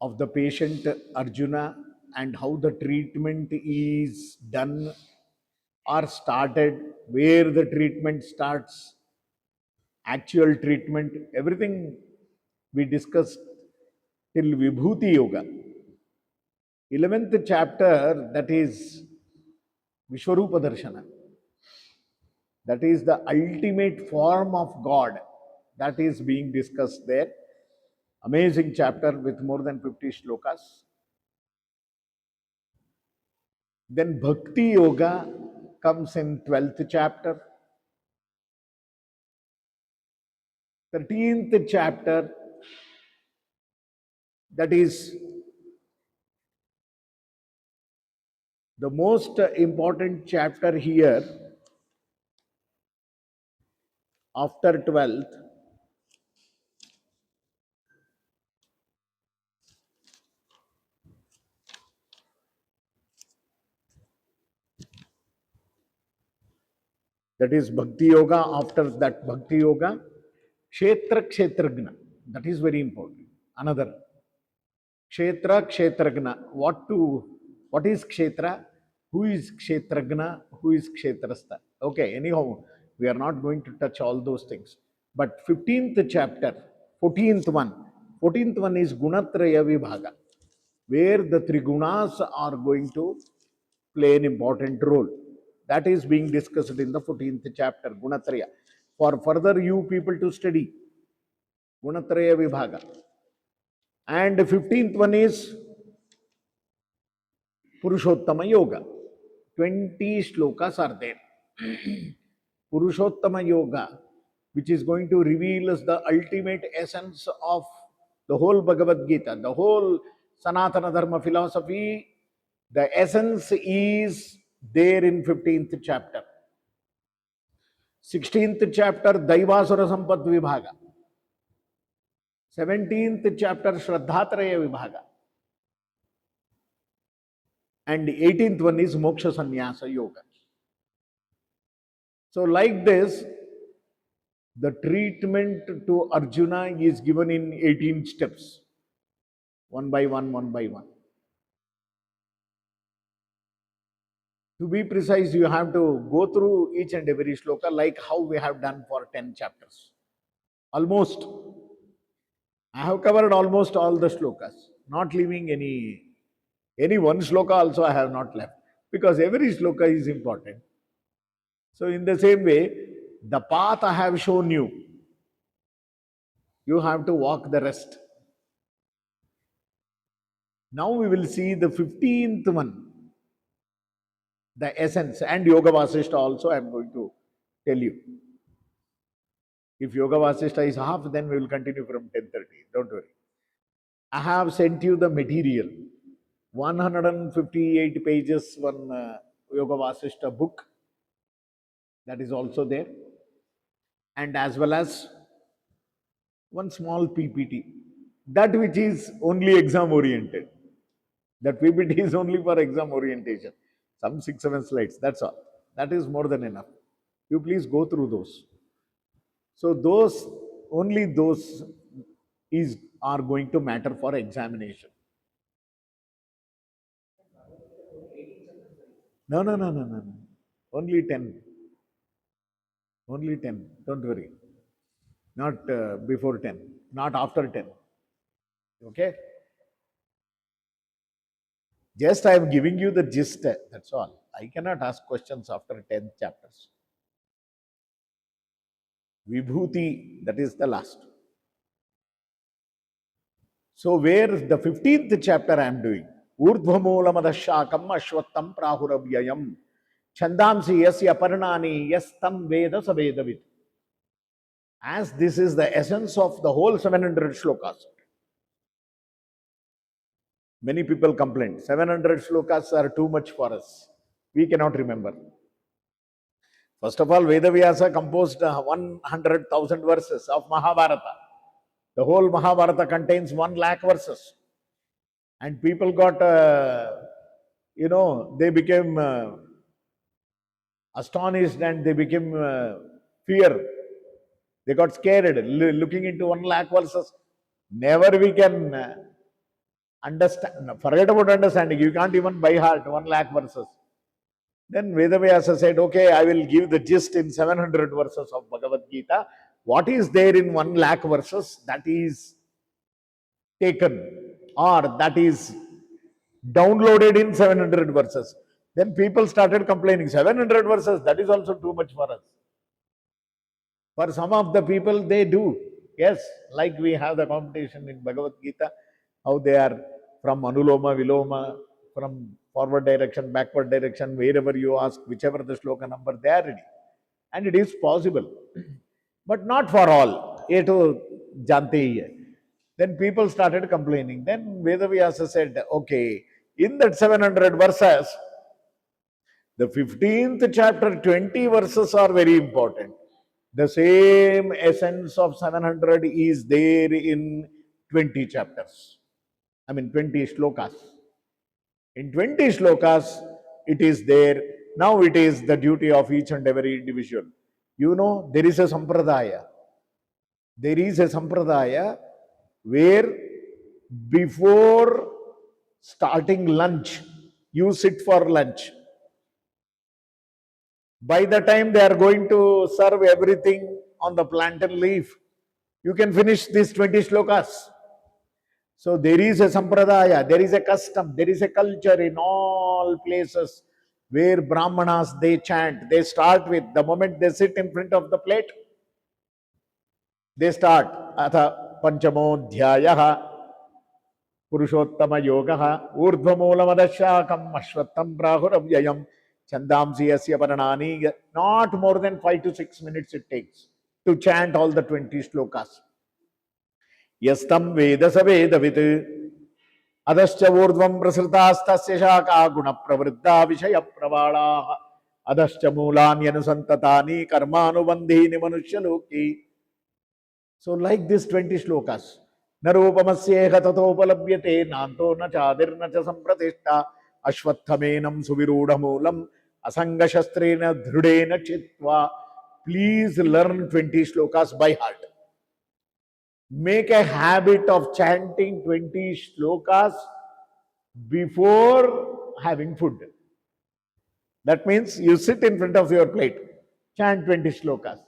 of the patient Arjuna and how the treatment is done or started, where the treatment starts, actual treatment, everything we discussed till Vibhuti Yoga. 11th chapter, that is Vishwarupa Darshana. That is the ultimate form of God that is being discussed there. Amazing chapter with more than 50 shlokas. Then Bhakti Yoga comes in 12th chapter. 13th chapter, that is the most important chapter here after 12th. That is Bhakti Yoga. After that Bhakti Yoga, Kshetra Kshetragna. That is very important. Another. Kshetra Kshetragna. What is Kshetra? Who is Kshetragna? Who is Kshetrastha? Okay, anyhow, we are not going to touch all those things. But 15th chapter, 14th one. 14th one is Gunatraya Vibhaga, where the Trigunas are going to play an important role. That is being discussed in the 14th chapter, Gunatraya. For further you people to study, Gunatraya Vibhaga. And the 15th one is Purushottama Yoga. 20 shlokas are there. Purushottama Yoga, which is going to reveal us the ultimate essence of the whole Bhagavad Gita, the whole Sanatana Dharma philosophy. The essence is there in 15th chapter. 16th chapter, Daivasura Sampat Vibhaga. 17th chapter, Shraddhatraya Vibhaga. And 18th one is Moksha Sannyasa Yoga. So like this, the treatment to Arjuna is given in 18 steps, one by one, one by one. To be precise, you have to go through each and every shloka like how we have done for 10 chapters. Almost. I have covered almost all the shlokas, not leaving any one shloka also I have not left, because every shloka is important. So in the same way, the path I have shown you, you have to walk the rest. Now we will see the 15th one, the essence, and Yoga Vasishta also I am going to tell you. If Yoga Vasishta is half, then we will continue from 10:30. Don't worry. I have sent you the material. 158 pages, one Yoga Vasishta book, that is also there. And as well as one small PPT, that which is only exam oriented. That PPT is only for exam orientation. Some 6-7 slides, that's all. That is more than enough. You please go through those. So those, only those are going to matter for examination. No, no, no, no, no, no. Only 10. Only 10. Don't worry. Not before 10. Not after 10. Okay? Just I am giving you the gist. That's all. I cannot ask questions after 10 chapters. Vibhuti, that is the last. So where the 15th chapter I am doing? Urdhvamoolamadashakam ashwattam prahuravyayam chandamsi yasya parnani yastam veda savedavit. As this is the essence of the whole 700 shlokas. Many people complain, 700 shlokas are too much for us. We cannot remember. First of all, Vedavyasa composed 100,000 verses of Mahabharata. The whole Mahabharata contains 1 lakh verses. And people got, they became astonished and they became fear. They got scared looking into 1 lakh verses. Never we can Understand, forget about understanding. You can't even by heart 1 lakh verses. Then Vedavyasa said, okay, I will give the gist in 700 verses of Bhagavad Gita. What is there in 1 lakh verses, that is taken, or that is downloaded in 700 verses. Then people started complaining, 700 verses, that is also too much for us. For some of the people, they do. Yes, like we have the competition in Bhagavad Gita, how they are from Anuloma, Viloma, from forward direction, backward direction, wherever you ask, whichever the shloka number, they are ready. And it is possible. But not for all. Ye to jante hi hai. Then people started complaining. Then Vedavyasa said, okay, in that 700 verses, the 15th chapter, 20 verses are very important. The same essence of 700 is there in 20 chapters. I mean, 20 shlokas. In 20 shlokas, it is there. Now it is the duty of each and every individual. You know, there is a sampradaya. There is a sampradaya where before starting lunch, you sit for lunch. By the time they are going to serve everything on the plantain leaf, you can finish these 20 shlokas. So there is a sampradaya, there is a custom, there is a culture in all places where Brahmanas, they chant. They start with, the moment they sit in front of the plate, they start, Atha Panchamodhyayaha, Purushottama Yogaha, Urdhvamulamadasyakam, Ashwattam Prahuravyayam, Chandamsi Asya Paranani. Not more than 5 to 6 minutes it takes to chant all the 20 shlokas. Yastam Vedasa Vedavit, Adascha Urdhvam Prasritastasya Shaka Guna Pravriddha Vishaya Pravada, Adascha Mulani Anusantatani, Karmanubandhini Manushaloki. So, like this 20 shlokas. Narupamasyeha tatopalabhyate nanto na chadir na cha sampratishta ashwattamenam suvirudhamulam asanga shastrena dhrudena chitva. Please learn 20 shlokas by heart. Make a habit of chanting 20 shlokas before having food. That means you sit in front of your plate, chant 20 shlokas.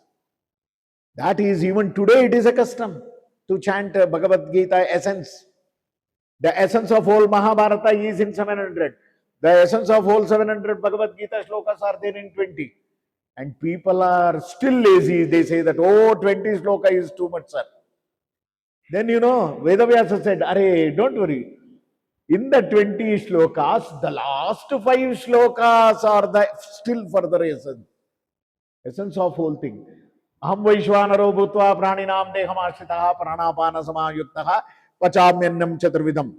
That is, even today it is a custom to chant Bhagavad Gita essence. The essence of whole Mahabharata is in 700. The essence of whole 700 Bhagavad Gita shlokas are there in 20. And people are still lazy. They say that, oh, 20 shloka is too much, sir. Then, you know, Vedavyasa said, Arey, don't worry. In the 20 shlokas, the last 5 shlokas are the still further essence. Essence of whole thing. Aham Vaishwanaro Bhutva Praninam Dehamashitaha Pranapana Samayuttaha Pachamyannam Chaturvidam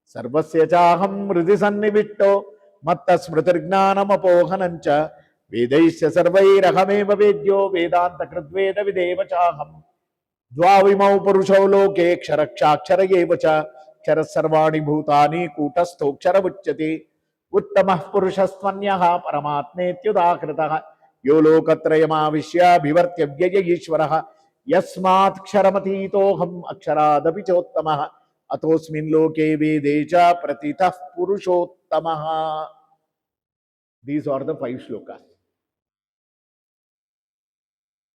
Sarvasya Chaham Hridisannivitto Matta Smritirgnanam Apohanancha Vedaisya Sarvairahameva Vedyo Vedanta Kritveda Videva Chaham Dvavimau Purusho Loke Ksharakshakshara Yevacha Kshara Sarvani Bhutani Kutastokshara Vuchyati Uttamah Purushastvanyah Paramatmetyudakritaha यो लोकत्रयमाविश्याभिवर्त्यव्यय ईश्वरः यस्मात् क्षरमतीतोऽहम् अक्षरादपि चोत्तमः अतोऽस्मिन् लोके वेदे च प्रतितः पुरुषोत्तमः. These are the 5 shlokas.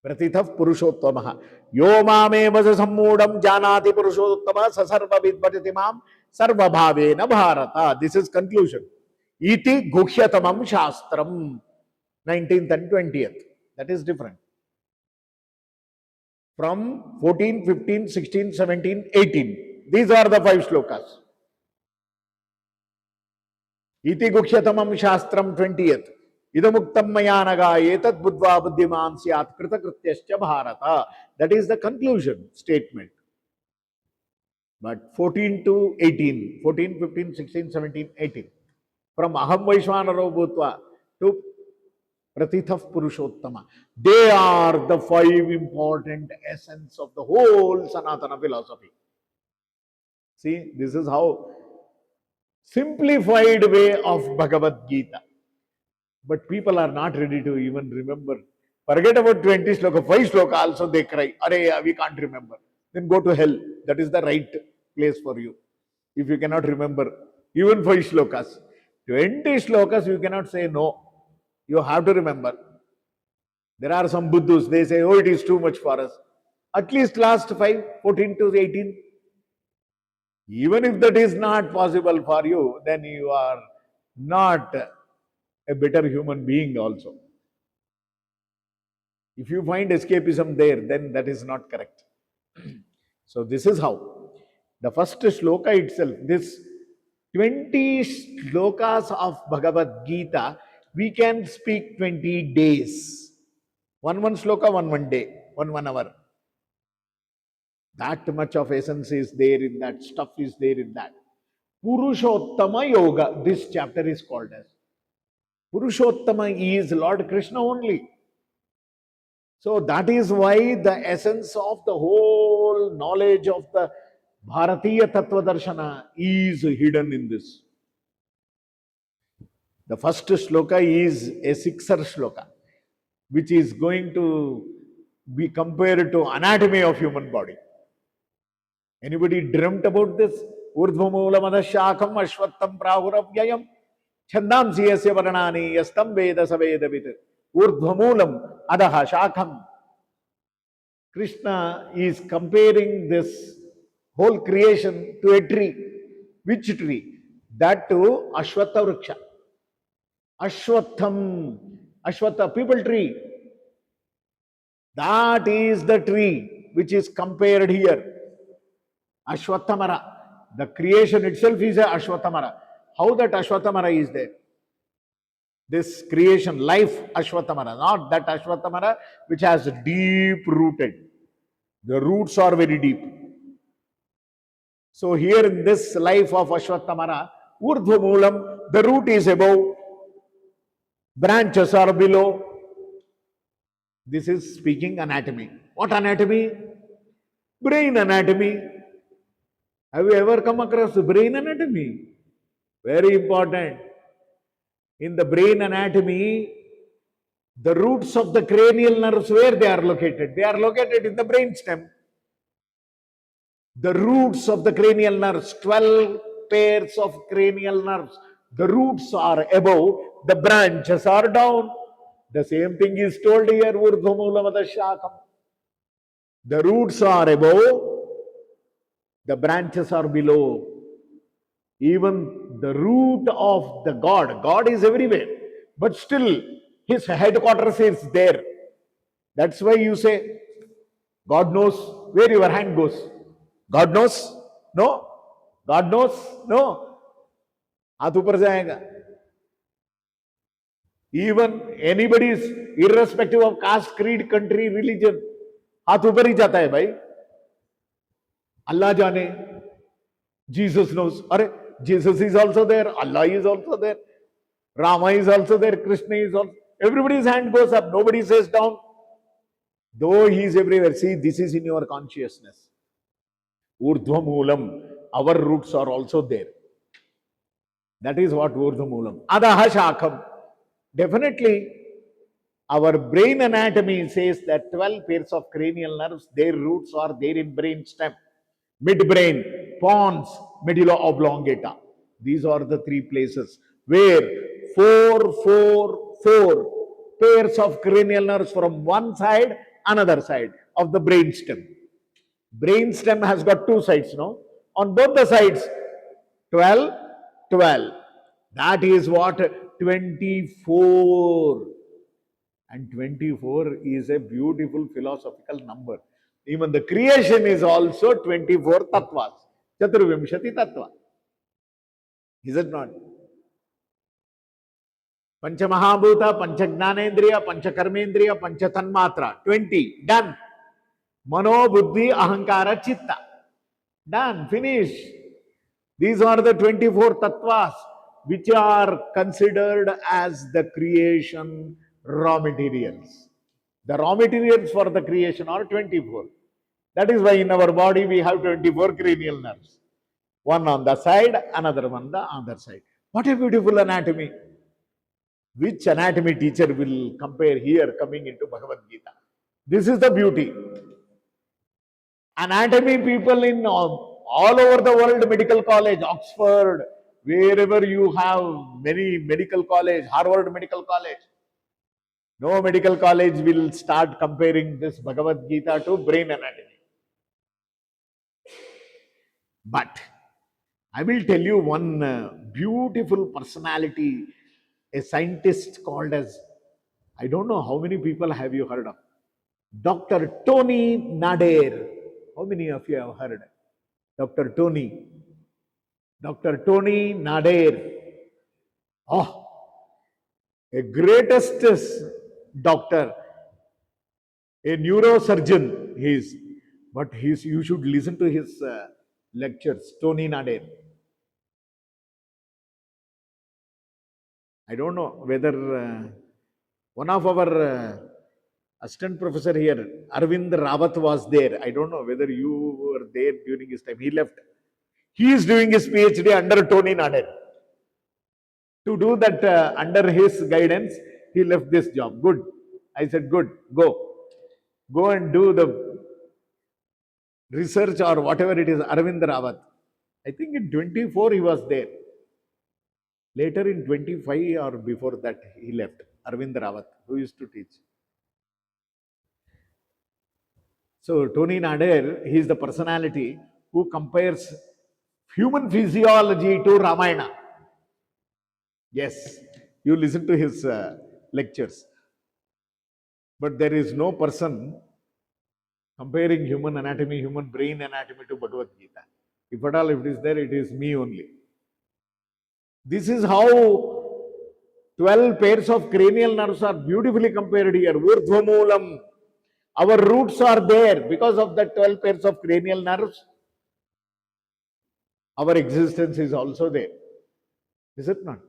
प्रतितः पुरुषोत्तमः यो मामेव स सम्मूढं जानाति पुरुषोत्तमः स सर्वविद् भजति मां सर्वभावेन भारत. This is conclusion. इति गुह्यतमं शास्त्रम्. 19th and 20th. That is different. From 14, 15, 16, 17, 18. These are the 5 shlokas. Iti Gukhyatamam Shastram 20th. Idamuktam Mayanaga Etat Buddha Buddhiman Syat Krita Krityascha Bharata. That is the conclusion statement. But 14 to 18, 14, 15, 16, 17, 18. From Aham Vaishwanaro Bhutva to Pratithaf Purushottama. They are the 5 important essence of the whole Sanatana philosophy. See, this is how simplified way of Bhagavad Gita. But people are not ready to even remember. Forget about 20 sloka, 5 sloka also they cry, Arey, we can't remember. Then go to hell. That is the right place for you. if you cannot remember even 5 shlokas. 20 shlokas you cannot say no. You have to remember. There are some Buddhas, they say, oh, it is too much for us. At least last 5, 14 to 18. Even if that is not possible for you, then you are not a better human being also. If you find escapism there, then that is not correct. So this is how. The first shloka itself, this 20 shlokas of Bhagavad Gita, we can speak 20 days. One shloka, one day, one hour. That much of essence is there in that, stuff is there in that. Purushottama Yoga, this chapter is called as. Purushottama is Lord Krishna only. So that is why the essence of the whole knowledge of the Bharatiya Tattva Darshana is hidden in this. The first shloka is a sixer shloka, which is going to be compared to anatomy of human body. Anybody dreamt about this? Urdhvamulamadasyakam ashvattam prahuravyayam chandamsi yasya varnani yastam veda savedavit. Urdhvamulam adaha shakam. Krishna is comparing this whole creation to a tree. Which tree? That to Ashwatha Vriksha. Ashwatham, Ashwatha, people tree. That is the tree which is compared here. Ashwathamara. The creation itself is a Ashwathamara. How that Ashwathamara is there? This creation, life Ashwathamara, not that Ashwathamara which has deep rooted. The roots are very deep. So here in this life of Ashwathamara, Urdhvamulam, the root is above, branches are below. This is speaking anatomy. What anatomy? Brain anatomy. Have you ever come across brain anatomy? Very important. In the brain anatomy, the roots of the cranial nerves, where they are located? They are located in the brain stem. The roots of the cranial nerves, 12 pairs of cranial nerves. The roots are above, the branches are down. The same thing is told here, Urdhvamulamadasyakam. The roots are above, the branches are below. Even the root of the God is everywhere, but still his headquarters is there. That's why you say, God knows where your hand goes. God knows? No. God knows? No. हाथ ऊपर जाएगा. Even anybody's, irrespective of caste, creed, country, religion, हाथ ऊपर ही जाता है भाई. Allah जाने. Jesus knows. अरे, Jesus is also there. Allah is also there. Rama is also there. Krishna is also. Everybody's hand goes up. Nobody says down. Though he is everywhere. See, this is in your consciousness. Urdhvamulam. Our roots are also there. That is what Urdhvamulam. Adaha Shakam. Definitely, our brain anatomy says that 12 pairs of cranial nerves, their roots are there in brain stem. Midbrain, pons, medulla oblongata. These are the three places where four pairs of cranial nerves from one side, another side of the brain stem. Brain stem has got two sides, no? On both the sides, 12, 12. That is what 24. And 24 is a beautiful philosophical number. Even the creation is also 24 tattvas. Chaturvimshati tattva. Is it not? Pancha Mahabhuta, Pancha Gnanendriya, Pancha Karmendriya, Pancha Tanmatra. 20. Done. Mano, Buddhi, Ahankara, Chitta. Done. Finish. These are the 24 tattvas which are considered as the creation raw materials. The raw materials for the creation are 24. That is why in our body we have 24 cranial nerves. One on the side, another one on the other side. What a beautiful anatomy. Which anatomy teacher will compare here coming into Bhagavad Gita? This is the beauty. Anatomy people in all over the world, medical college, Oxford, wherever you have many medical college, Harvard Medical College, no medical college will start comparing this Bhagavad Gita to brain anatomy. But I will tell you one beautiful personality, a scientist called as, I don't know how many people have you heard of, Dr. Tony Nader. How many of you have heard? Dr. Tony. Dr. Tony Nader. Oh, a greatest doctor, a neurosurgeon he is. But you should listen to his lectures, Tony Nader. I don't know whether one of our assistant professor here, Arvind Rawat, was there. I don't know whether you were there during his time. He left. He is doing his PhD under Tony Nader. To do that under his guidance, he left this job. Good. I said, good, go. Go and do the research or whatever it is, Arvind Rawat. I think in 24 he was there. Later in 25 or before that he left. Arvind Rawat, who used to teach. So Tony Nader, he is the personality who compares human physiology to Ramayana. Yes, you listen to his lectures. But there is no person comparing human anatomy, human brain anatomy to Bhagavad Gita. If at all if it is there, it is me only. This is how 12 pairs of cranial nerves are beautifully compared here. Urdhvamulam. Our roots are there because of the 12 pairs of cranial nerves. Our existence is also there. Is it not?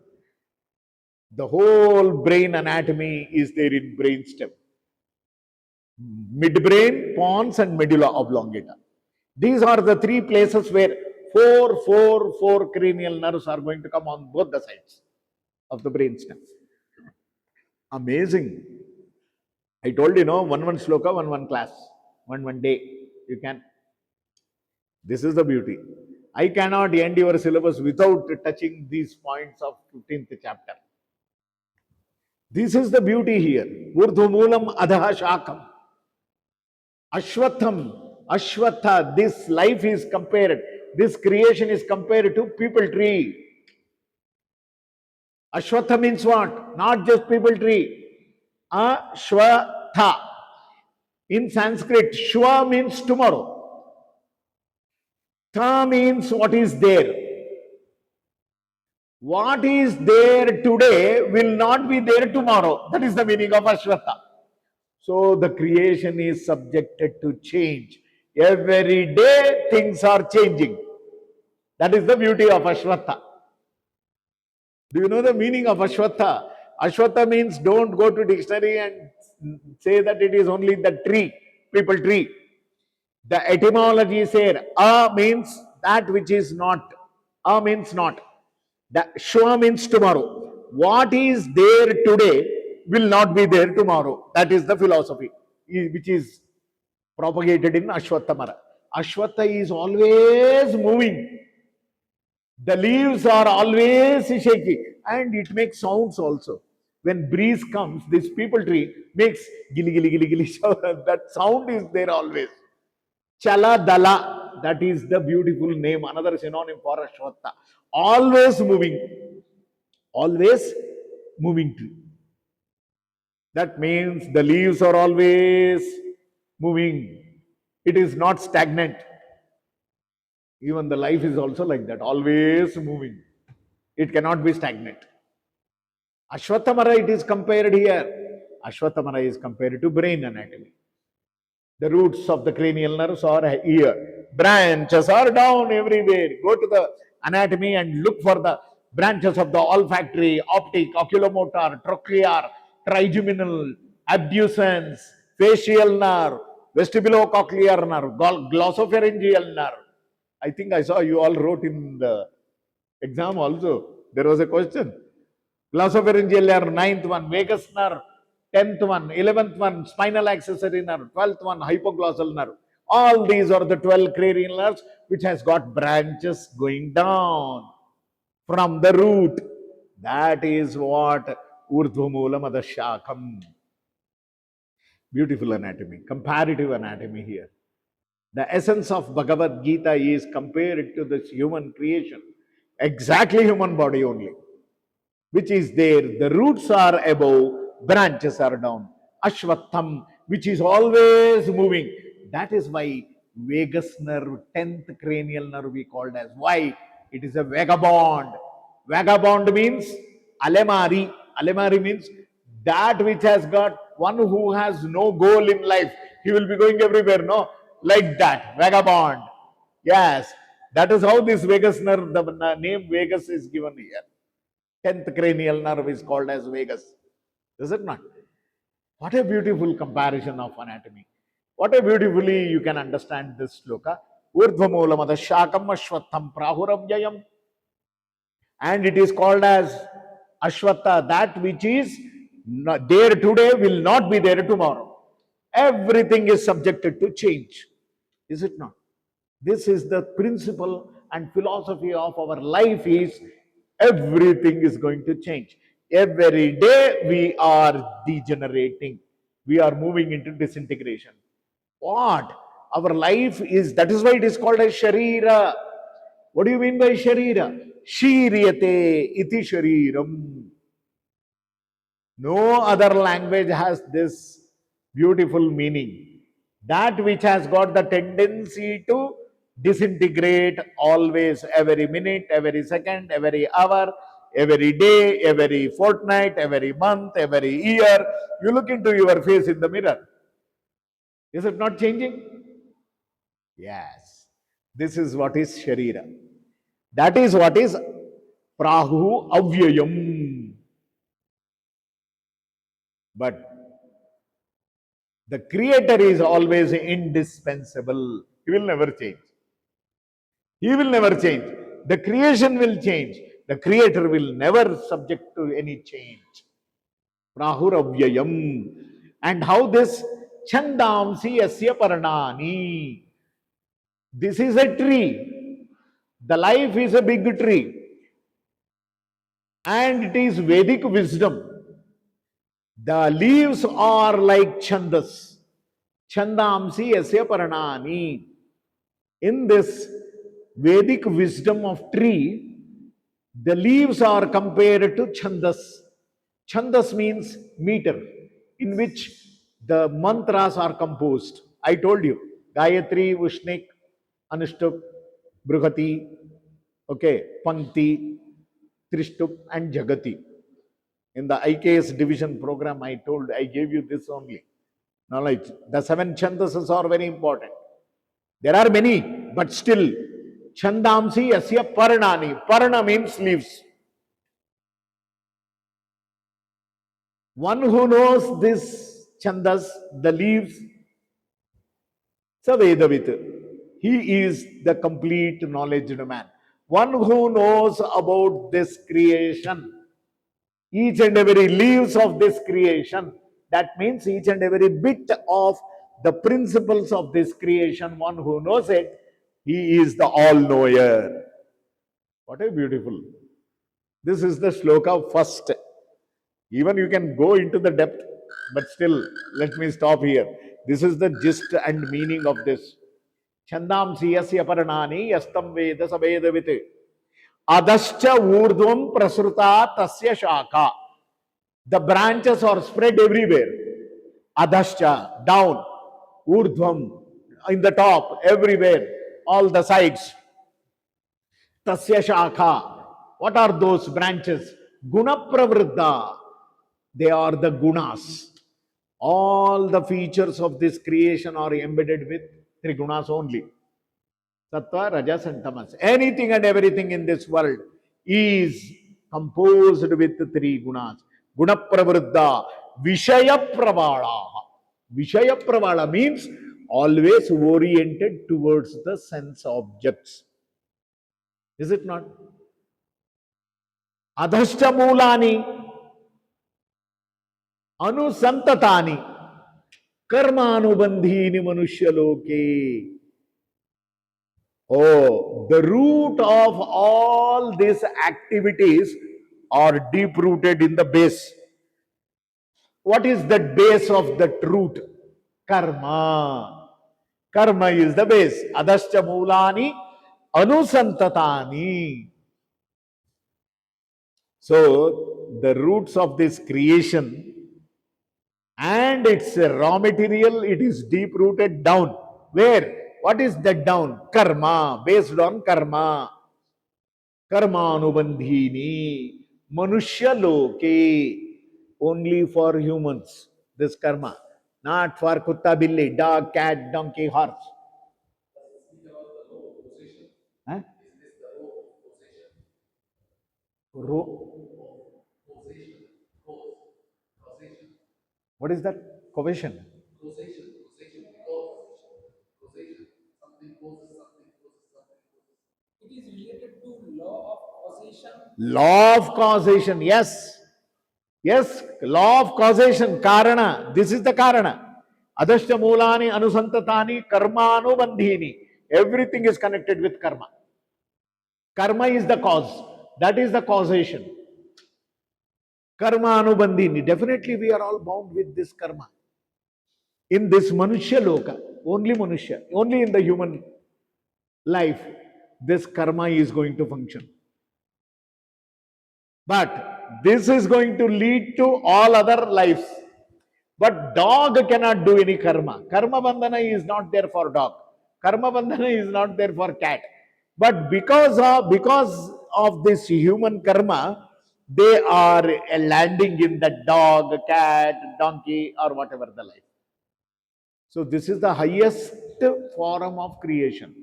The whole brain anatomy is there in brainstem. Midbrain, pons, and medulla oblongata. These are the three places where four cranial nerves are going to come on both the sides of the brainstem. Amazing. I told you, no, one sloka, one class, one day. You can. This is the beauty. I cannot end your syllabus without touching these points of 15th chapter. This is the beauty here. Urdhumulam adha shakam. Ashwatham. Ashwatha. This life is compared. This creation is compared to people tree. Ashwatha means what? Not just people tree. Ashwatha. In Sanskrit, Shwa means tomorrow. Tha means what is there. What is there today will not be there tomorrow. That is the meaning of Ashwatha. So the creation is subjected to change. Every day things are changing. That is the beauty of Ashwatha. Do you know the meaning of Ashwatha? Ashwatha means don't go to dictionary and say that it is only the tree, people tree. The etymology is here. A means that which is not. A means not. The Shwa means tomorrow. What is there today will not be there tomorrow. That is the philosophy which is propagated in Ashwatha Mara. Ashwatha is always moving. The leaves are always shaking and it makes sounds also. When breeze comes, this people tree makes gili gili gili gili. That sound is there always. Chala Dala, that is the beautiful name, another synonym for Ashwatha. Always moving tree. That means the leaves are always moving. It is not stagnant. Even the life is also like that, always moving. It cannot be stagnant. Ashwathamara, it is compared here. Ashwathamara is compared to brain anatomy. The roots of the cranial nerves are here. Branches are down everywhere. Go to the anatomy and look for the branches of the olfactory, optic, oculomotor, trochlear, trigeminal, abducens, facial nerve, vestibulocochlear nerve, glossopharyngeal nerve. I think I saw you all wrote in the exam also. There was a question. Glossopharyngeal nerve, 9th one, vagus nerve, 10th one, 11th one, spinal accessory nerve, 12th one, hypoglossal nerve. All these are the 12 cranial nerves which has got branches going down from the root. That is what Urdhvamulam Adashakam. Beautiful anatomy, comparative anatomy here. The essence of Bhagavad Gita is compared to this human creation. Exactly human body only, which is there. The roots are above, branches are down. Ashwatham, which is always moving. That is why vagus nerve, 10th cranial nerve, we called as. Why? It is a vagabond. Vagabond means alemari. Alemari means that which has got one who has no goal in life. He will be going everywhere, no? Like that, vagabond. Yes, that is how this vagus nerve, the name vagus is given here. 10th cranial nerve is called as vagus. Is it not? What a beautiful comparison of anatomy. What a beautifully you can understand this sloka. Urdhvamulam adashakam ashwatham prahuravjayam. And it is called as Ashwatha, that which is not there today will not be there tomorrow. Everything is subjected to change. Is it not? This is the principle and philosophy of our life is everything is going to change. Every day we are degenerating. We are moving into disintegration. What? Our life is, that is why it is called as Sharira. What do you mean by Sharira? Shiryate iti Shariram. No other language has this beautiful meaning. That which has got the tendency to disintegrate always, every minute, every second, every hour, every day, every fortnight, every month, every year. You look into your face in the mirror. Is it not changing? Yes. This is what is Sharira. That is what is Prahu Avyayam. But the creator is always indispensable. He will never change. He will never change. The creation will change. The creator will never subject to any change. Prahuravyayam. And how this Chandamsi Asya Paranani. This is a tree. The life is a big tree. And it is Vedic wisdom. The leaves are like Chandas. Chandamsi Asya Paranani. In this Vedic wisdom of tree, the leaves are compared to Chandas. Chandas means meter, in which the mantras are composed. I told you, Gayatri, Ushnik, Anushtup, Bruhati, okay, Pankti, Trishtup, and Jagati. In the IKS division program, I gave you this only knowledge. The 7 Chandasas are very important. There are many, but still, Chandamsi Asya Paranani. Parana means leaves. One who knows this Chandas, the leaves, Savedavit. He is the complete knowledge man. One who knows about this creation, each and every leaves of this creation, that means each and every bit of the principles of this creation, one who knows it, he is the all-knower. What a beautiful. This is the sloka first. Even you can go into the depth, but still, let me stop here. This is the gist and meaning of this. Chandam siyasya paranani yastam veda sabedavit. Adascha urdhvam prasruta tasya shaka. The branches are spread everywhere. Adascha, down. Urdhvam, in the top, everywhere. All the sides. Tasya shakha. What are those branches? Guna pravriddha. They are the gunas. All the features of this creation are embedded with three gunas only. Sattva, Rajas and Tamas. Anything and everything in this world is composed with three gunas. Guna pravriddha. Vishaya pravala. Vishaya pravala means always oriented towards the sense objects. Is it not? Adhashta mulani, anusantatani, कर्मानुबंधीनि मनुष्यलोके. Oh, the root of all these activities are deep rooted in the base. What is the base of the root? Karma. Karma is the base. Adascha mulani anusantatani. So, the roots of this creation and its raw material, it is deep rooted down. Where? What is that down? Karma, based on karma. Karmanubandhini. Manushya loke. Only for humans. This karma. Not for kutta, billi, dog, cat, donkey, horse. Huh? What is that? Causation. It is related to law of causation. Law of causation, yes. Yes, law of causation, karana. This is the karana. Adashya mulani anusantatani karmanubandhini. Everything is connected with karma. Karma is the cause. That is the causation. Karma anubandhini. Definitely we are all bound with this karma. In this manushya loka, only manushya, only in the human life, this karma is going to function. But this is going to lead to all other lives. But dog cannot do any karma. Karma bandhana is not there for dog. Karma bandhana is not there for cat. But because of this human karma, they are landing in the dog, cat, donkey, or whatever the life. So this is the highest form of creation.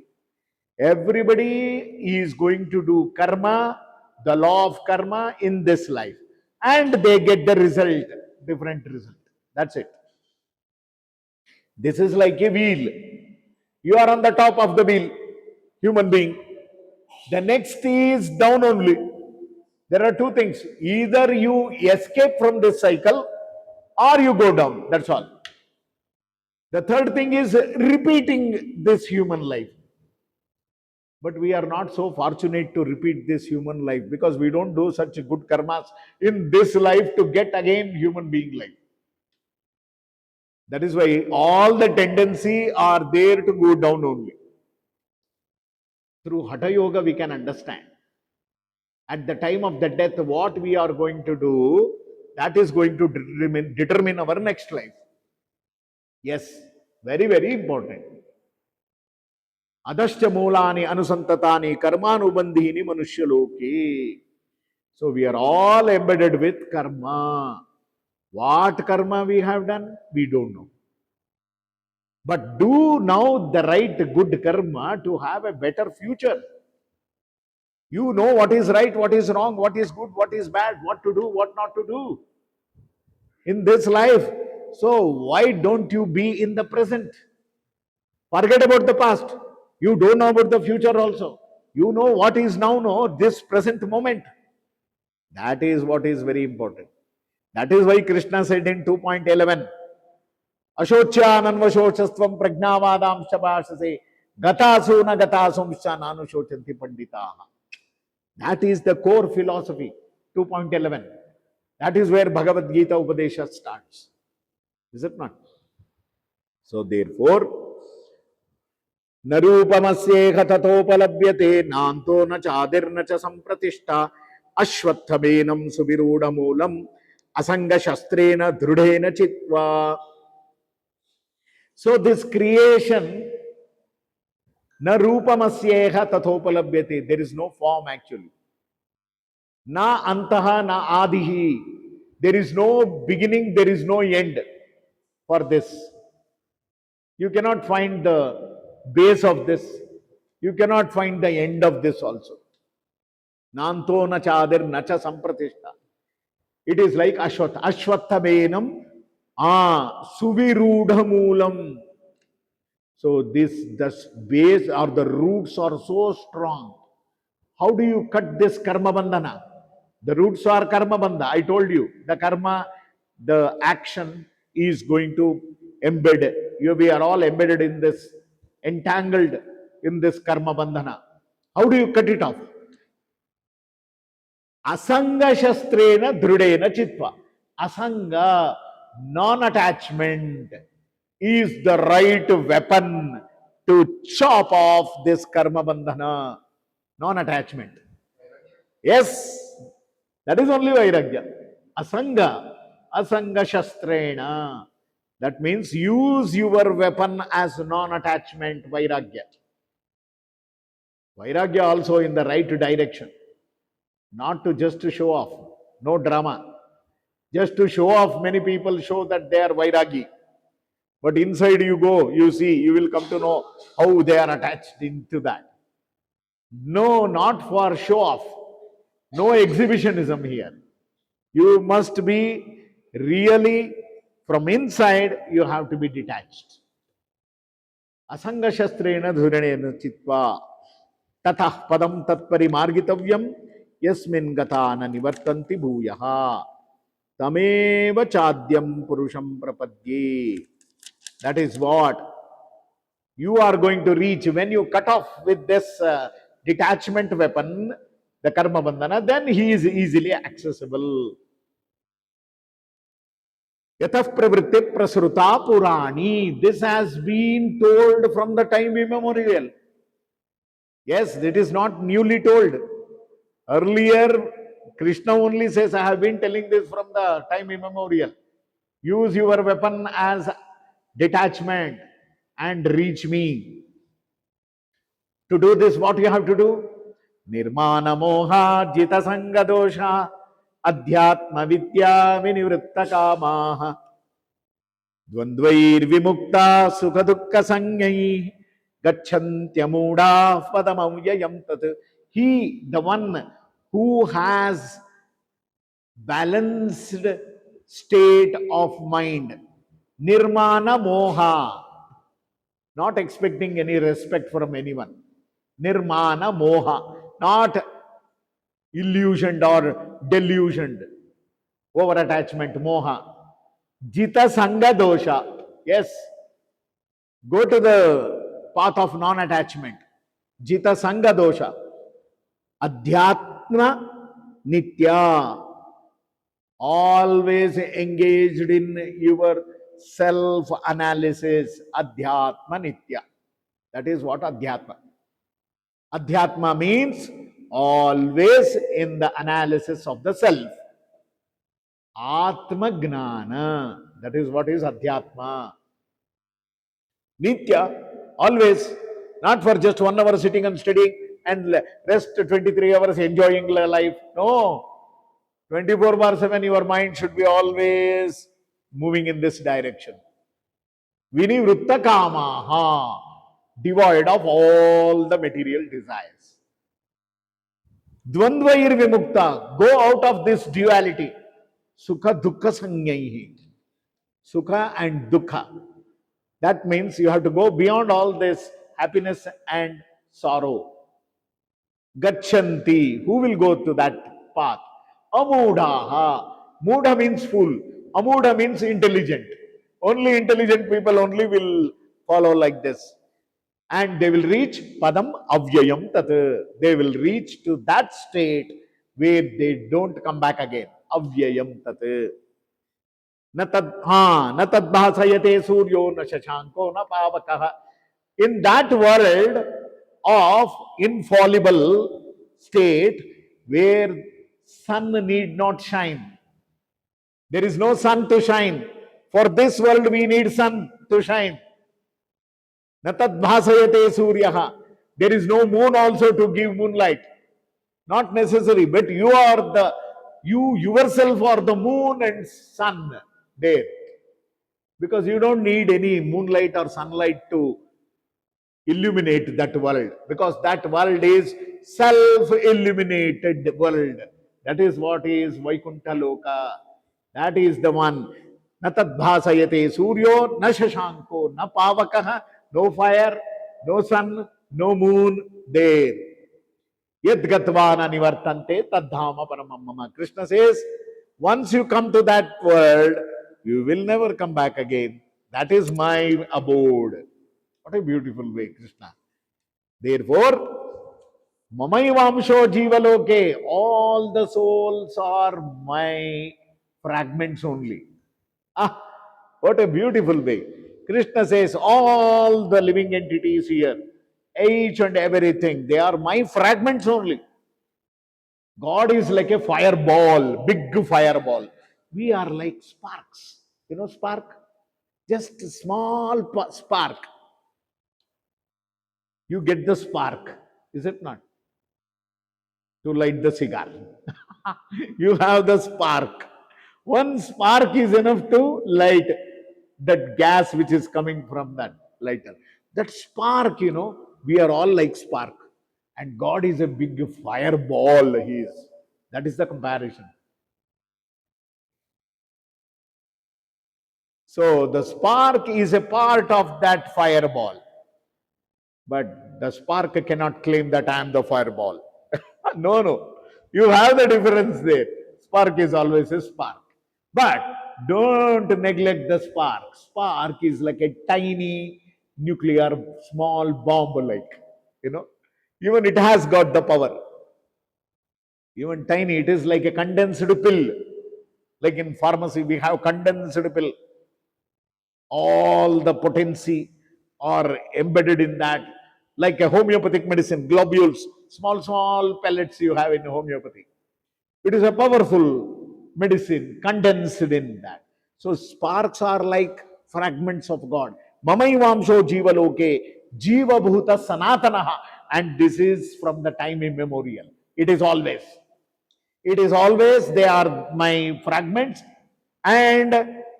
Everybody is going to do karma, the law of karma in this life. And they get the result, different result. That's it. This is like a wheel. You are on the top of the wheel, human being. The next is down only. There are two things. Either you escape from this cycle or you go down. That's all. The third thing is repeating this human life. But we are not so fortunate to repeat this human life because we don't do such good karmas in this life to get again human being life. That is why all the tendency are there to go down only. Through Hatha Yoga, we can understand. At the time of the death, what we are going to do, that is going to determine our next life. Yes, very, very important. Adashya mulani anusantatani karmanubandhini manushya. So we are all embedded with karma. What karma we have done, we don't know. But do now the right good karma to have a better future. You know what is right, what is wrong, what is good, what is bad, what to do, what not to do in this life. So why don't you be in the present? Forget about the past. You don't know about the future also. You know what is now, no, this present moment. That is what is very important. That is why Krishna said in 2.11, Ashochyananvashosastvam prajnavadamscha bhashase gatasu na gatasumscha nanushochanti panditaha. That is the core philosophy. 2.11. That is where Bhagavad Gita Upadesha starts. Is it not? So therefore, narupamasyeha tatopalabhyate nanto na chadirna cha sampratishta ashwatthabenam suviruda moolam asanga shastrena dhrudena chitva. So this creation, na rupamasyeha tathopalabhyate, there is no form actually. Na antaha na adihi. There is no beginning, there is no end for this. You cannot find the base of this. You cannot find the end of this also. Nanto na chadir nacha sampratishta. It is like ashwatha. Ashwatha benam. Suvirudha moolam. So the base or the roots are so strong. How do you cut this karma bandhana? The roots are karma bandha. I told you the karma, the action is going to embed. We are all embedded in this, entangled in this karma bandhana. How do you cut it off? Asanga shastrena dhrudena chitva. Asanga, non-attachment, is the right weapon to chop off this karma bandhana. Non-attachment. Yes, that is only Vairagya. Asanga, Asanga Shastrena. That means use your weapon as non-attachment Vairagya. Vairagya also in the right direction. Not to just to show off. No drama. Just to show off, many people show that they are Vairagi. But inside you go, you see, you will come to know how they are attached into that. No, not for show off. No exhibitionism here. You must be really, from inside, you have to be detached. Asanga shastrena dhuranena chitva tatah padam tatpari margitavyam yasmin gatana nivartanti bhuyaha tameva chadyam purusham prapadye. That is what you are going to reach when you cut off with this detachment weapon, the karma bandhana, then he is easily accessible. Yatah pravritti prasruta purani. This has been told from the time immemorial. Yes, it is not newly told. Earlier, Krishna only says, I have been telling this from the time immemorial. Use your weapon as detachment and reach me. To do this, what you have to do? Nirmana moha jita sanga dosha adhyatma vidya vinivritta kamaha द्वन्द्वैर्विमुक्ता सुखदुःखसंज्ञैः गच्छन्त्यमूढाः पदमव्ययं तत्. He, the one who has balanced state of mind, nirmana moha, not expecting any respect from anyone. Nirmana moha, not illusioned or delusioned, over attachment, moha. Jita sanga dosha. Yes. Go to the path of non-attachment. Jita sanga dosha. Adhyatma nitya. Always engaged in your self-analysis. Adhyatma nitya. That is what adhyatma. Adhyatma means always in the analysis of the self. Atma gnana. That is what is adhyatma. Nitya, always, not for just 1 hour sitting and studying and rest 23 hours enjoying life. No, 24/7 your mind should be always moving in this direction. Vinivritta kamaha, devoid of all the material desires. Dvandvair vimukta, go out of this duality. Sukha dukkha sanyaihi. Sukha and dukkha. That means you have to go beyond all this happiness and sorrow. Gachanti, who will go to that path? Amudhaha. Mudha means fool. Amudha means intelligent. Only intelligent people only will follow like this. And they will reach Padam Avyayam Tat. They will reach to that state where they don't come back again. Avyayam Tat. न तद्भासयते सूर्यो न शशांको न पावकः. In that world of infallible state where sun need not shine, there is no sun to shine. For this world we need sun to shine. न तद्भासयते सूर्यः. There is no moon also to give moonlight. Not necessary, but you yourself are the moon and sun there. Because you don't need any moonlight or sunlight to illuminate that world. Because that world is self-illuminated world. That is what is Vaikuntha Loka. That is the one. Na tadbhasayate suryo, na shashanko, na pavakaha, no fire, no sun, no moon there. Yad gatvana nivartante tadhama paramamama. Krishna says, once you come to that world, you will never come back again. That is my abode. What a beautiful way, Krishna. Therefore, Mamaivamsho Jivaloke, all the souls are my fragments only. Ah, what a beautiful way. Krishna says, all the living entities here, each and everything, they are my fragments only. God is like a fireball, big fireball. We are like sparks. You know, spark? Just a small spark. You get the spark, is it not? To light the cigar. You have the spark. One spark is enough to light that gas which is coming from that lighter. That spark, we are all like spark. And God is a big fireball, He is. That is the comparison. So the spark is a part of that fireball. But the spark cannot claim that I am the fireball. No, no. You have the difference there. Spark is always a spark. But don't neglect the spark. Spark is like a tiny nuclear small bomb, like, you know. Even it has got the power. Even tiny, it is like a condensed pill. Like in pharmacy, we have condensed pill. All the potency are embedded in that, like a homeopathic medicine, globules, small, small pellets you have in homeopathy. It is a powerful medicine condensed in that. So sparks are like fragments of God. Mamaivamsho jiva loke, jiva bhuta sanatanaha. And this is from the time immemorial. It is always. It is always, they are my fragments, and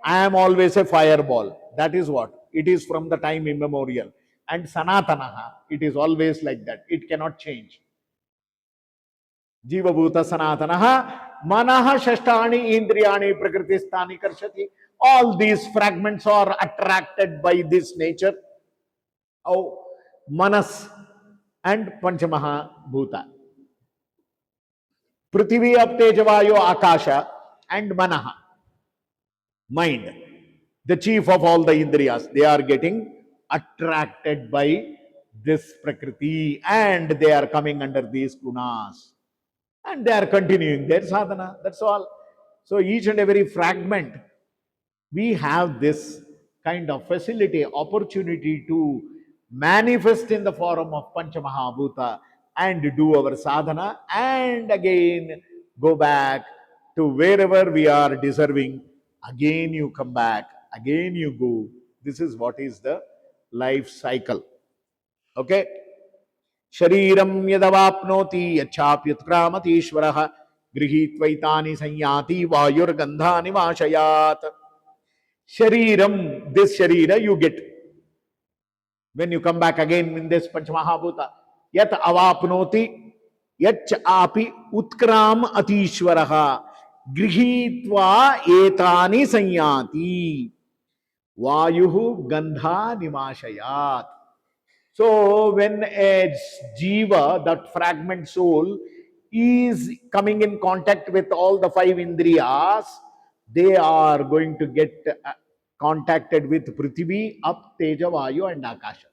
I am always a fireball. That is what. It is from the time immemorial. And Sanatanaha, it is always like that. It cannot change. Jiva Bhuta Sanatanaha, Manaha Shashtani Indriyani Prakritistani Karshati. All these fragments are attracted by this nature. Oh, Manas and Panchamaha Bhuta. Prithvi, Aptejavayo, Akasha, and Manaha, mind, the chief of all the Indriyas, they are getting attracted by this Prakriti and they are coming under these gunas and they are continuing their sadhana. That's all. So each and every fragment, we have this kind of facility, opportunity to manifest in the form of Panchamahabhuta and do our sadhana and again go back to wherever we are deserving. Again you come back, again you go. This is what is the life cycle. Okay? शरीरं यदवाप्नोति यच्चाप्युत्क्रामतीश्वरः गृहीत्वैतानि संयाति वायुर्गन्धानि वाशयात्. Shariram, this Sharira you get. When you come back again in this Panchamahabhuta, Yat avapnoti, Yat api utkram atishwaraha, Grihitva etani sanyati, Vayuhu gandha nimashayat. So when a jiva, that fragment soul, is coming in contact with all the five indriyas, they are going to get contacted with Prithvi, Up, Teja, Vayu and Akasha.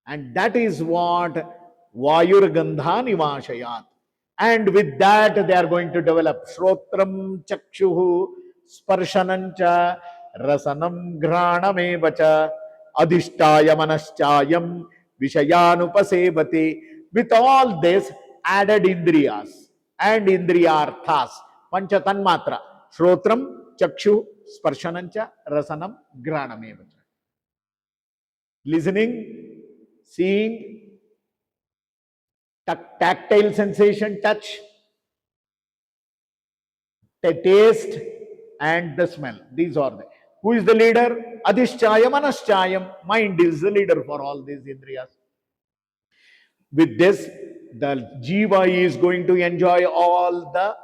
And that is what Vayur Gandha Nivashayat. And with that they are going to develop Shrotram Chakshuhu Sparshanancha Rasanam Ghraname Adhishtaya Manaschayam Vishayanupasevate. With all this added Indriyas and Indriyarthas, Pancha Tanmatra, Shrotram, Chakshu, Sparshanancha, Rasanam, Ghraname. Listening, seeing, tactile sensation, touch, the taste, and the smell. These are the. Who is the leader? Adhischayam, Anaschayam. Mind is the leader for all these indriyas. With this, the jiva is going to enjoy all the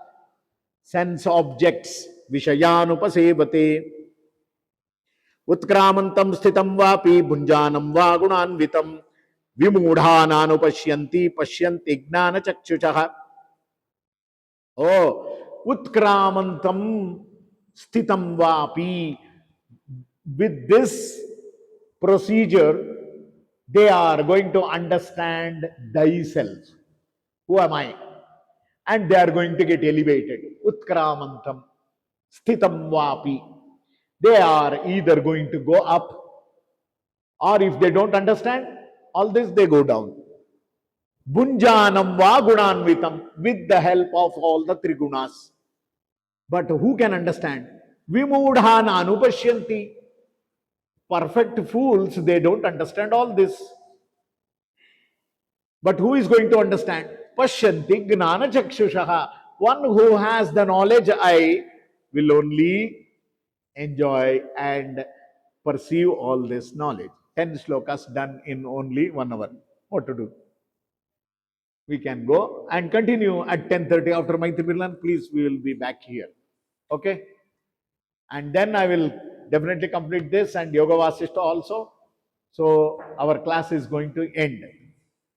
sense objects. Vishayanupasevate. Utkramantam sthitam vapi bhunjanam va gunanvitam. Vimudhananupashyanti pashyanti gnana chakshushaha. Oh, utkramantam sthitam vapi. With this procedure, they are going to understand thyself. Who am I? And they are going to get elevated. Utkramantam, sthitam vapi. They are either going to go up, or if they don't understand all this, they go down. Bunjanam va gunanvitam, with the help of all the trigunas. But who can understand? Vimudhana anupashyanti. Perfect fools, they don't understand all this. But who is going to understand? Pashyanti gnana chakshushaha. One who has the knowledge eye will only enjoy and perceive all this knowledge. 10 slokas done in only 1 hour. What to do? We can go and continue at 10:30 after Maitri Birlan. Please, we will be back here. Okay? And then I will definitely complete this and Yoga Vasishta also. So our class is going to end.